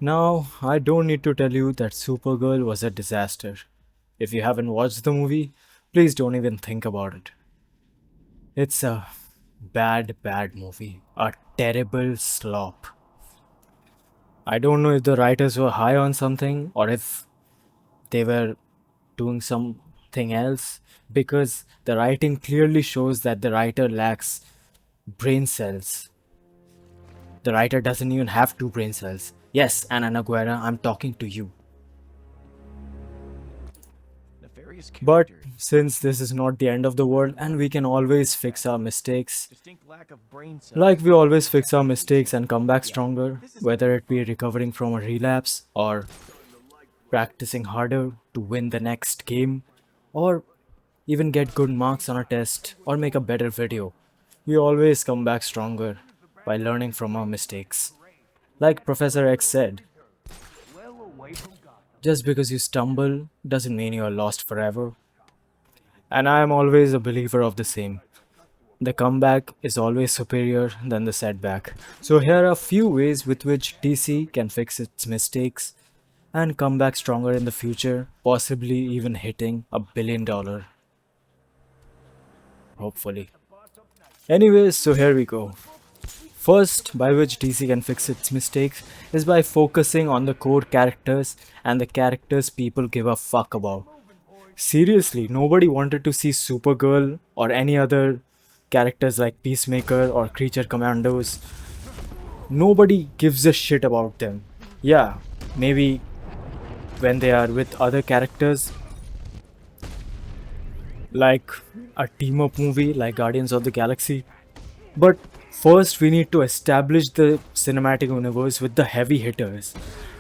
Now, I don't need to tell you that Supergirl was a disaster. If you haven't watched the movie, please don't even think about it. It's a bad movie. A terrible slop. I don't know if the writers were high on something or if they were doing something else because the writing clearly shows that the writer lacks brain cells. The writer doesn't even have two brain cells. Yes, Anna Naguera, I'm talking to you. Nefarious But character. since this is not the end of the world and we can always fix our mistakes, Distinct lack of brain cells. like we always fix our mistakes and come back stronger, whether it be recovering from a relapse or practicing harder to win the next game, or even get good marks on a test or make a better video. We always come back stronger by learning from our mistakes. Like Professor X said, just because you stumble doesn't mean you are lost forever. And I am always a believer of the same. The comeback is always superior than the setback. So here are a few ways with which DC can fix its mistakes and come back stronger in the future, possibly even hitting $1 billion. Hopefully. Anyways, so here we go. First, by which DC can fix its mistakes is by focusing on the core characters and the characters people give a fuck about. Seriously, nobody wanted to see Supergirl or any other characters like Peacemaker or Creature Commandos. Nobody gives a shit about them. Yeah, maybe when they are with other characters, like a team up movie like Guardians of the Galaxy. But first, we need to establish the cinematic universe with the heavy hitters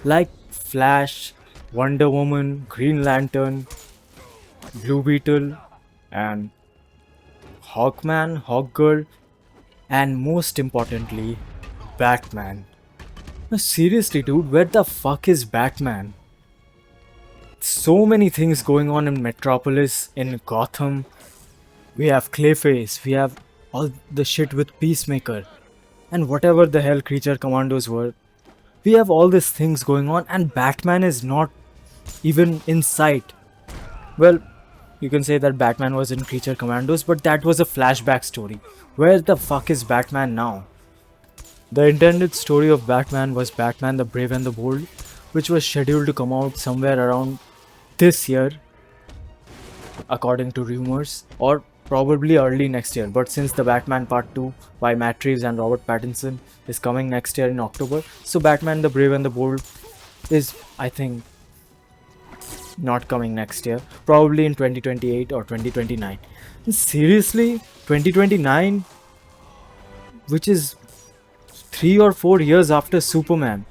like Flash, Wonder Woman, Green Lantern, Blue Beetle, and Hawkman, Hawkgirl, and most importantly, Batman. No, seriously, dude, where the fuck is Batman? So many things going on in Metropolis, in Gotham. We have Clayface, we have all the shit with Peacemaker, and whatever the hell Creature Commandos were. We have all these things going on, and Batman is not even in sight. Well, you can say that Batman was in Creature Commandos, but that was a flashback story. Where the fuck is Batman now? The intended story of Batman was Batman the Brave and the Bold, which was scheduled to come out somewhere around this year, according to rumors, or probably early next year. But since the Batman Part 2 by Matt Reeves and Robert Pattinson is coming next year in October, so Batman the Brave and the Bold is, I think, not coming next year, probably in 2028 or 2029. And seriously, 2029, which is 3 or 4 years after Superman.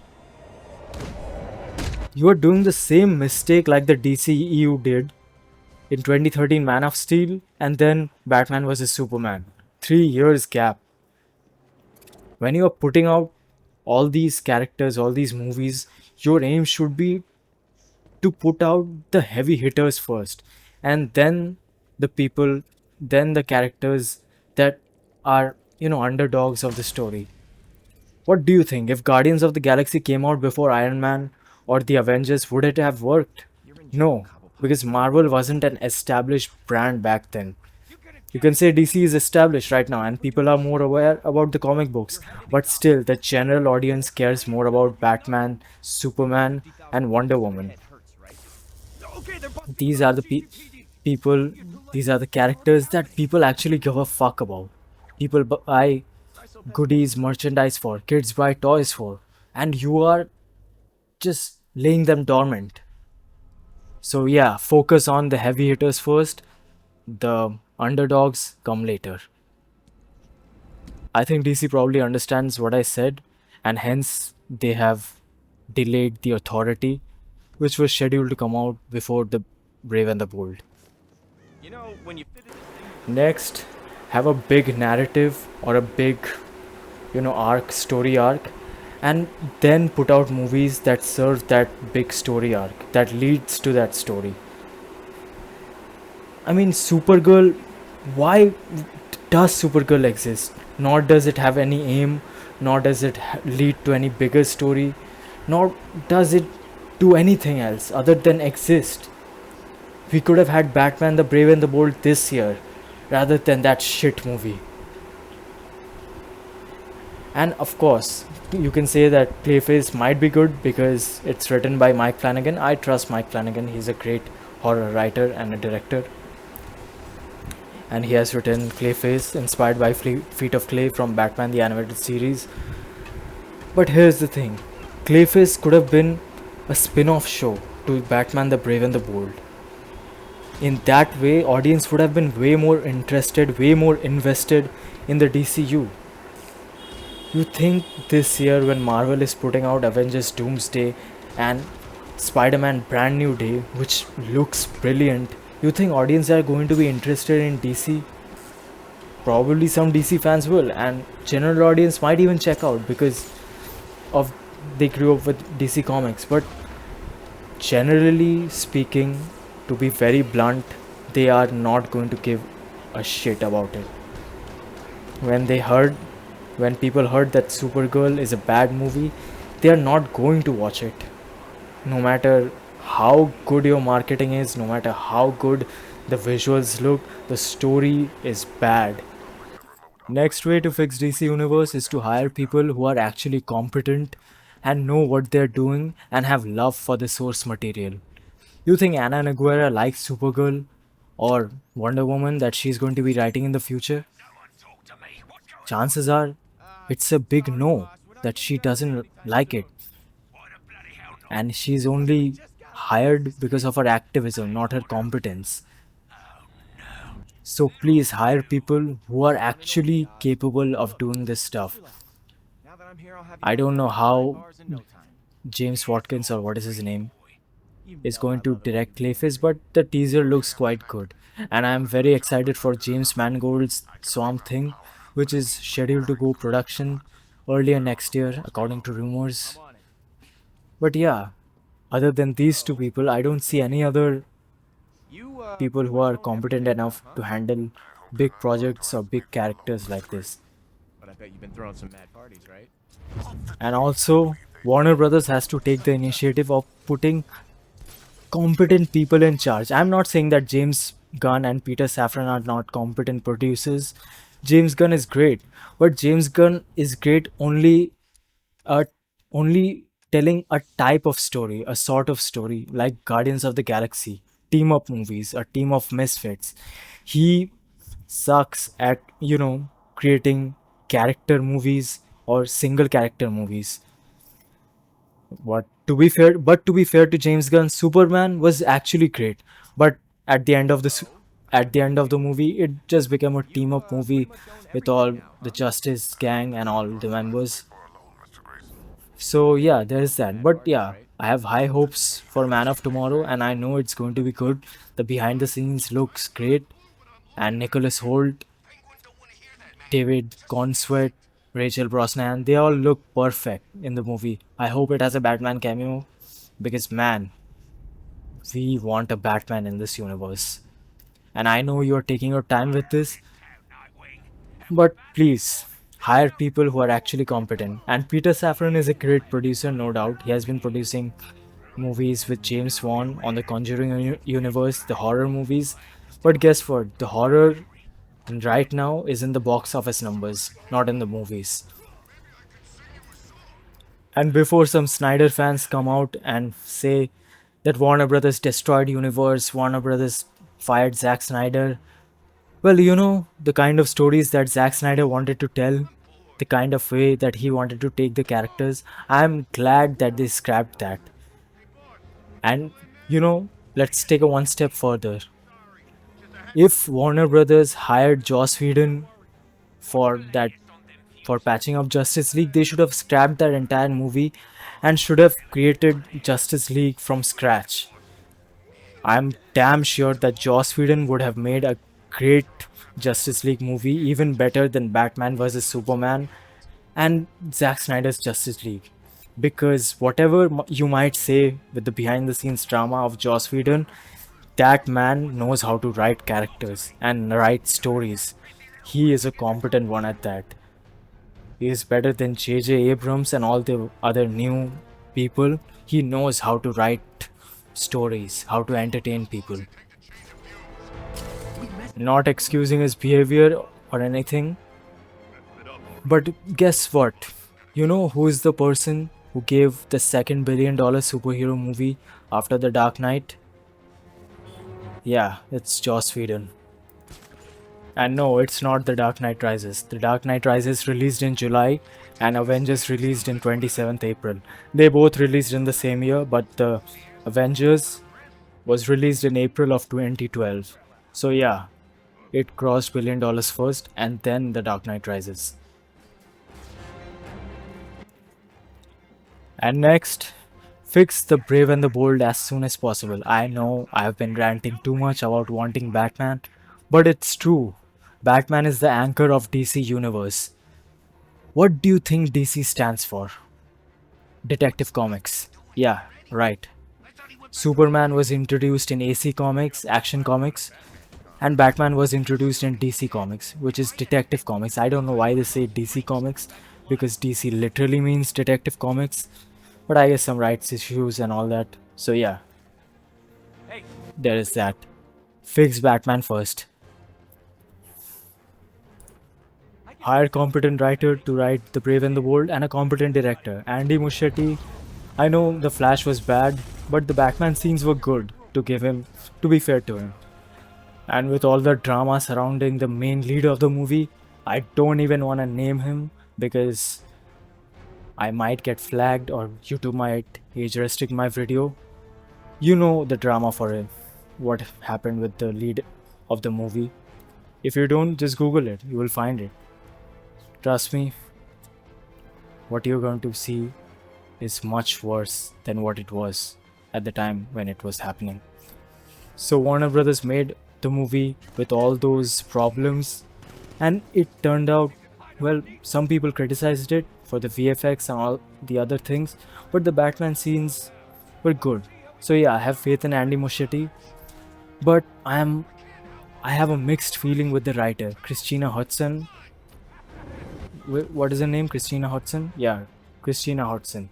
You are doing the same mistake like the DCEU did in 2013 Man of Steel and then Batman vs Superman. 3 years gap. When you are putting out all these characters, all these movies, your aim should be to put out the heavy hitters first, and then the people, then the characters that are, underdogs of the story. What do you think? If Guardians of the Galaxy came out before Iron Man or the Avengers, would it have worked? No, because Marvel wasn't an established brand back then. You can say DC is established right now and people are more aware about the comic books, but still, the general audience cares more about Batman, Superman, and Wonder Woman. These are the people, these are the characters that people actually give a fuck about. People buy goodies, merchandise for, kids buy toys for, and you are just laying them dormant. So, yeah, focus on the heavy hitters first, the underdogs come later. I think DC probably understands what I said, and hence they have delayed the authority, which was scheduled to come out before the Brave and the Bold. You know, when you fit it. Next, have a big narrative or a big, story arc, and then put out movies that serve that big story arc, that leads to that story. I mean, Supergirl, why does Supergirl exist? Nor does it have any aim, nor does it lead to any bigger story. nor does it do anything else other than exist. We could have had Batman the Brave and the Bold this year rather than that shit movie. And of course, you can say that Clayface might be good because it's written by Mike Flanagan. I trust Mike Flanagan, he's a great horror writer and a director. And he has written Clayface, inspired by Feet of Clay from Batman the Animated Series. But here's the thing, Clayface could have been a spin off show to Batman the Brave and the Bold. In that way, audience would have been way more interested, way more invested in the DCU. You think this year, when Marvel is putting out Avengers Doomsday and Spider-Man Brand New Day, which looks brilliant, you think audience are going to be interested in DC? Probably some DC fans will, and general audience might even check out because of they grew up with DC comics. But generally speaking, to be very blunt, they are not going to give a shit about it. When people heard that Supergirl is a bad movie, they are not going to watch it. No matter how good your marketing is, no matter how good the visuals look, the story is bad. Next way to fix DC Universe is to hire people who are actually competent and know what they're doing and have love for the source material. You think Anna Naguera likes Supergirl or Wonder Woman that she's going to be writing in the future? Chances are it's a big no that she doesn't like it. And she's only hired because of her activism, not her competence. So please hire people who are actually capable of doing this stuff. Now that I'm here, I'll have I don't know 5 how bars in no time. James Watkins, or what is his name, You is know going I to love it when direct you do Clayface, but the teaser looks quite good. And I am very excited for James Mangold's Swamp Thing, which is scheduled to go production earlier next year, according to rumors. I'm on it. But yeah, other than these two people, I don't see any other You people pretty who much are own everything competent now, enough huh? to handle big projects or big characters like this. But I bet you've been throwing some mad parties, right? And also, Warner Brothers has to take the initiative of putting competent people in charge. I'm not saying that James Gunn and Peter Safran are not competent producers. James Gunn is great, but James Gunn is great uh, only telling a type of story, a sort of story like Guardians of the Galaxy, team up movies, a team of misfits. He sucks at, creating character movies or single character movies. But to be fair to James Gunn, Superman was actually great. But at the end of the movie, it just became a team You up pretty movie much own with everything all now, the huh? Justice Gang and all the members. So yeah, there's that. Mad But parties, yeah, right? I have high hopes for Man of Tomorrow, and I know it's going to be good. The behind the scenes looks great, and Nicholas Holt, David Consweat, Rachel Brosnan, they all look perfect in the movie. I hope it has a Batman cameo because man, we want a Batman in this universe. And I know you're taking your time with this, but please hire people who are actually competent. And Peter Safran is a great producer, no doubt. He has been producing movies with James Wan on the Conjuring universe, the horror movies. But guess what? The horror right now is in the box office numbers, not in the movies. And before some Snyder fans come out and say that Warner Brothers destroyed universe, Warner Brothers fired Zack Snyder, well, the kind of stories that Zack Snyder wanted to tell, the kind of way that he wanted to take the characters, I'm glad that they scrapped that. And, let's take a one step further. If Warner Brothers hired Joss Whedon for that for patching up Justice League, they should have scrapped that entire movie and should have created Justice League from scratch. I'm damn sure that Joss Whedon would have made a great Justice League movie, even better than Batman vs Superman and Zack Snyder's Justice League. Because whatever you might say with the behind the scenes drama of Joss Whedon, that man knows how to write characters and write stories. He is a competent one at that. He is better than J.J. Abrams and all the other new people. He knows how to write stories, how to entertain people. Not excusing his behavior or anything, but guess what? You know who is the person who gave the second $1 billion superhero movie after The Dark Knight? Yeah, it's Joss Whedon. And no, it's not The Dark Knight Rises. The Dark Knight Rises released in July and Avengers released in 27th April. They both released in the same year, but the Avengers was released in April of 2012. So yeah, it crossed $1 billion first and then The Dark Knight Rises. And next, fix the Brave and the Bold as soon as possible. I know I have been ranting too much about wanting Batman, but it's true. Batman is the anchor of DC Universe. What do you think DC stands for? Detective Comics. Yeah, right. Superman was introduced in AC Comics, Action Comics, and Batman was introduced in DC Comics, which is Detective Comics. I don't know why they say DC Comics, because DC literally means Detective Comics, but I guess some rights issues and all that. So yeah, Hey, there is that. Fix Batman first. Hire competent writer to write The Brave and the Bold and a competent director. Andy Muschietti. I know The Flash was bad, but the Batman scenes were good to be fair to him. And with all the drama surrounding the main lead of the movie, I don't even want to name him because I might get flagged or YouTube might age restrict my video. You know the drama for him, what happened with the lead of the movie. If you don't, just Google it, you will find it. Trust me, what you're going to see is much worse than what it was at the time when it was happening. So Warner Brothers made the movie with all those problems, and it turned out well. Some people criticized it for the VFX and all the other things, but the Batman scenes were good. So yeah, I have faith in Andy Muschietti, but I have a mixed feeling with the writer Christina Hodson. What is her name? Christina Hodson? Yeah, Christina Hodson.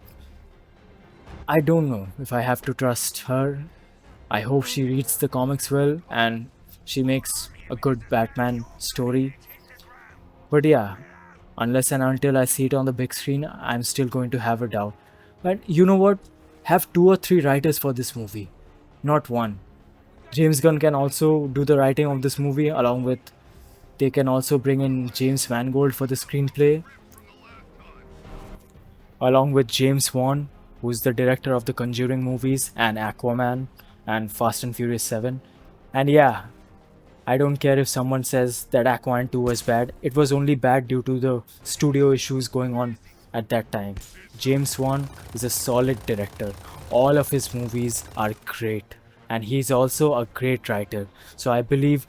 I don't know if I have to trust her. I hope she reads the comics well and she makes a good Batman story. But yeah, unless and until I see it on the big screen, I'm still going to have a doubt. But you know what? Have 2 or 3 writers for this movie, not one. James Gunn can also do the writing of this movie along with they can also bring in James Mangold for the screenplay along with James Wan, who's the director of the Conjuring movies and Aquaman and Fast and Furious 7. And yeah, I don't care if someone says that Aquaman 2 was bad. It was only bad due to the studio issues going on at that time. James Wan is a solid director. All of his movies are great. And he's also a great writer. So I believe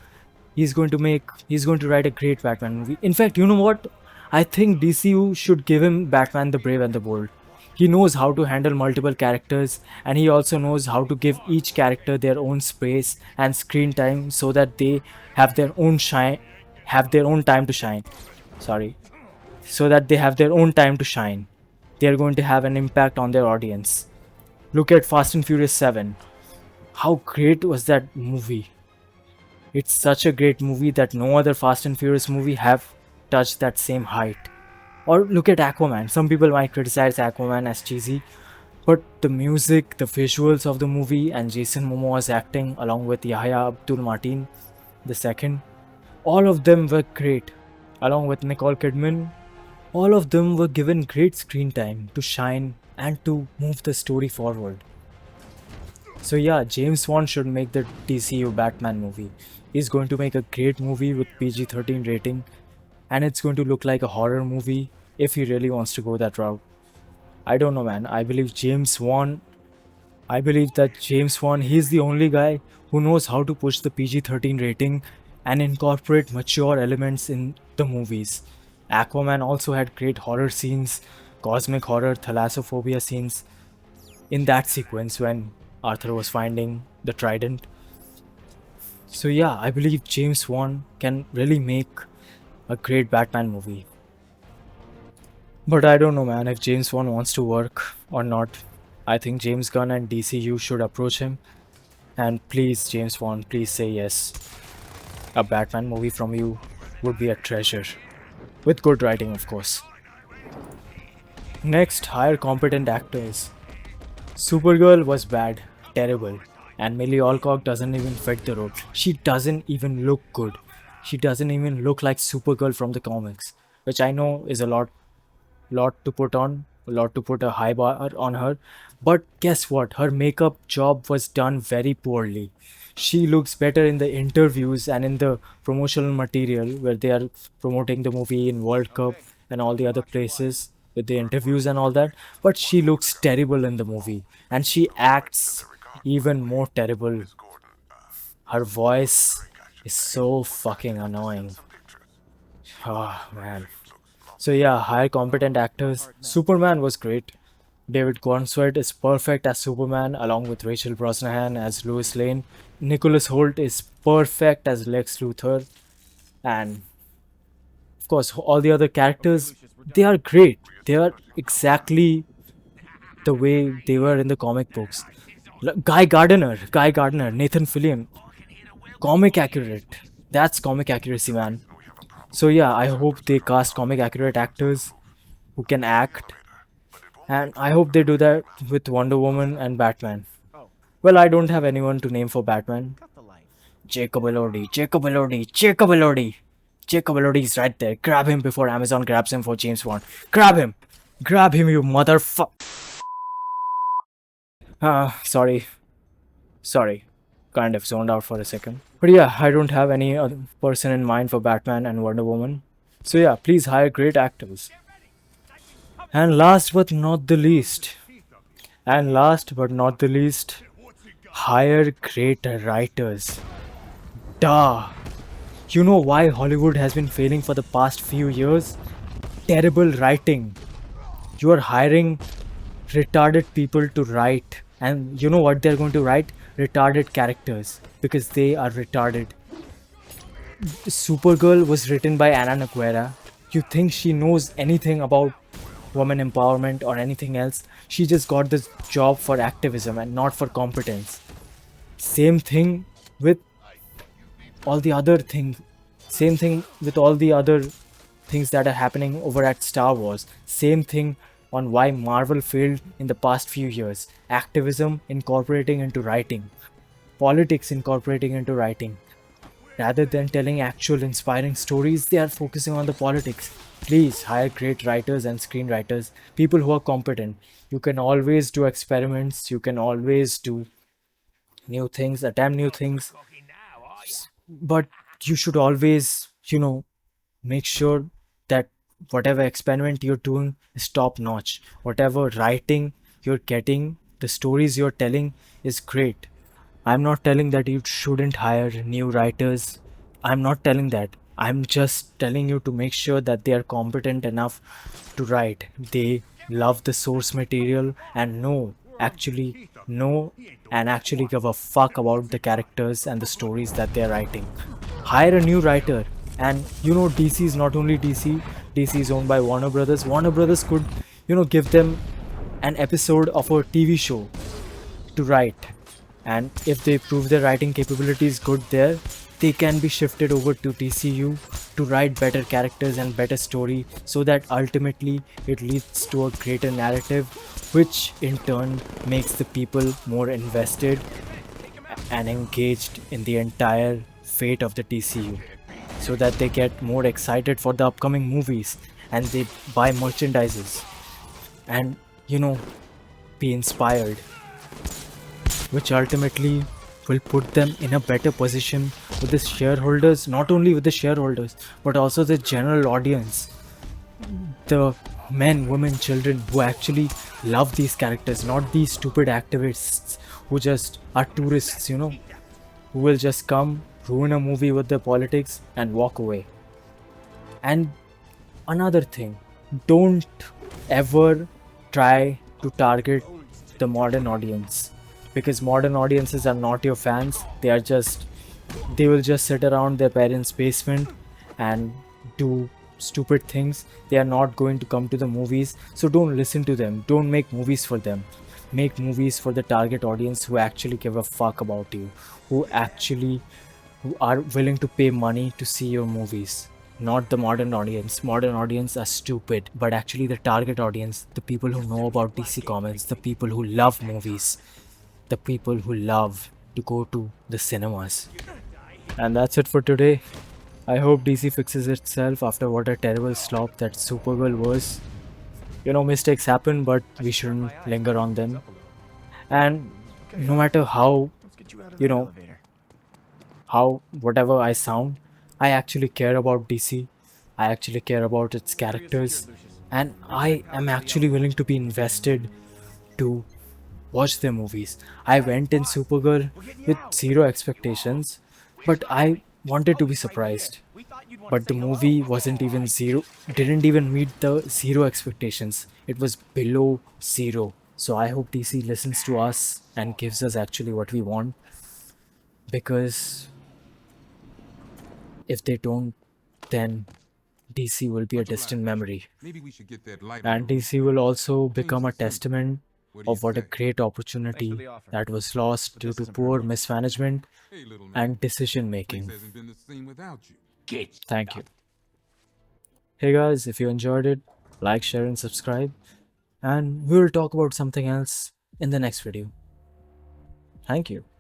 he's going to write a great Batman movie. In fact, you know what? I think DCU should give him Batman the Brave and the Bold. He knows how to handle multiple characters and he also knows how to give each character their own space and screen time so that they have their own time to shine. Sorry. So that they have their own time to shine. They are going to have an impact on their audience. Look at Fast and Furious 7. How great was that movie? It's such a great movie that no other Fast and Furious movie have touched that same height. Or look at Aquaman. Some people might criticize Aquaman as cheesy, but the music, the visuals of the movie, and Jason Momoa's acting along with Yahya Abdul-Mateen II, all of them were great. Along with Nicole Kidman, all of them were given great screen time to shine and to move the story forward. So yeah, James Wan should make the DCU Batman movie. He's going to make a great movie with PG-13 rating and it's going to look like a horror movie if he really wants to go that route. I don't know, man. I believe that James Wan, he's the only guy who knows how to push the PG-13 rating and incorporate mature elements in the movies. Aquaman also had great horror scenes, cosmic horror, thalassophobia scenes in that sequence when Arthur was finding the trident. So yeah, I believe James Wan can really make a great Batman movie. But I don't know, man, if James Wan wants to work or not. I think James Gunn and DCU should approach him. And please, James Wan, please say yes. A Batman movie from you would be a treasure. With good writing, of course. Next, hire competent actors. Supergirl was bad, terrible, and Millie Alcock doesn't even fit the role. She doesn't even look good. She doesn't even look like Supergirl from the comics, which I know is a lot to put on, a lot to put a high bar on her. But guess what? Her makeup job was done very poorly. She looks better in the interviews and in the promotional material where they are promoting the movie in World Cup and all the other places with the interviews and all that. But she looks terrible in the movie and she acts even more terrible. Her voice is so fucking annoying. Oh man. So yeah, hire competent actors. Superman was great. David Cornswet is perfect as Superman, along with Rachel Brosnahan as Lois Lane. Nicholas Hoult is perfect as Lex Luthor, and of course, all the other characters, they are great. They are exactly the way they were in the comic books. Guy Gardner, Nathan Fillion, comic accurate. That's comic accuracy, man. So yeah, I hope they cast comic accurate actors who can act, and I hope they do that with Wonder Woman and Batman. Oh, Well, I don't have anyone to name for Batman. cut the lights. Jacob Elordi, Jacob Elordi, Jacob Elordi. Jacob Elordi is right there. Grab him before Amazon grabs him for James Bond. Grab him! Grab him, you motherfucker! Sorry. Sorry. Kind of zoned out for a second. But yeah, I don't have any other person in mind for Batman and Wonder Woman. So yeah, please hire great actors. And last but not the least, hire great writers. Duh. You know why Hollywood has been failing for the past few years? Terrible writing. You are hiring retarded people to write. And you know what they're going to write? Retarded characters. Because they are retarded. Supergirl was written by Anna Naguera. You think she knows anything about women empowerment or anything else? She just got this job for activism and not for competence. Same thing with all the other things. Same thing with all the other things that are happening over at Star Wars. Same thing on why Marvel failed in the past few years. Activism incorporating into writing. Politics incorporating into writing. Rather than telling actual inspiring stories, they are focusing on the politics. Please hire great writers and screenwriters, people who are competent. You can always do experiments, you can always do new things, attempt new things, but you should always, make sure that whatever experiment you're doing is top notch. Whatever writing you're getting, the stories you're telling is great. I'm not telling that you shouldn't hire new writers. I'm not telling that. I'm just telling you to make sure that they are competent enough to write. They love the source material and know and actually give a fuck about the characters and the stories that they're writing. Hire a new writer. And DC is not only DC. DC is owned by Warner Brothers. Warner Brothers could, give them an episode of a TV show to write. And if they prove their writing capabilities good there, they can be shifted over to DCU to write better characters and better story, so that ultimately it leads to a greater narrative, which in turn makes the people more invested and engaged in the entire fate of the DCU, so that they get more excited for the upcoming movies and they buy merchandises and be inspired, which ultimately will put them in a better position with the shareholders, not only with the shareholders, but also the general audience. The men, women, children who actually love these characters, not these stupid activists who just are tourists, who will just come, ruin a movie with their politics and walk away. And another thing, don't ever try to target the modern audience, because modern audiences are not your fans. They will just sit around their parents' basement and do stupid things. They are not going to come to the movies, so don't listen to them, don't make movies for them. make movies for the target audience who actually give a fuck about you, who are willing to pay money to see your movies. Not the modern audience. Modern audience are stupid, but actually the target audience, the people who know about DC Comics, the people who love movies, the people who love to go to the cinemas. And that's it for today. I hope DC fixes itself after what a terrible slop that Supergirl was. Mistakes happen, but we shouldn't linger on them. And no matter how, Let's get you out of you that know, elevator. how whatever I sound, I actually care about DC. I actually care about its characters. And I am actually willing to be invested to watch their movies. I went in Supergirl We're getting you with out. zero expectations, but I wanted to be surprised. We thought you'd want to But the say hello. movie wasn't even zero, didn't even meet the zero expectations. It was below zero. So I hope DC listens to us and gives us actually what we want, because if they don't, then DC will be a distant memory. Maybe we should get that light on. And DC will also become a testament What do you of what a say? great opportunity the offer. that was lost But due this to isn't poor personal. mismanagement Hey, little man. and decision Place making. hasn't been the same without you. Thank you. Hey guys, if you enjoyed it, like, share, and subscribe. And we will talk about something else in the next video. Thank you.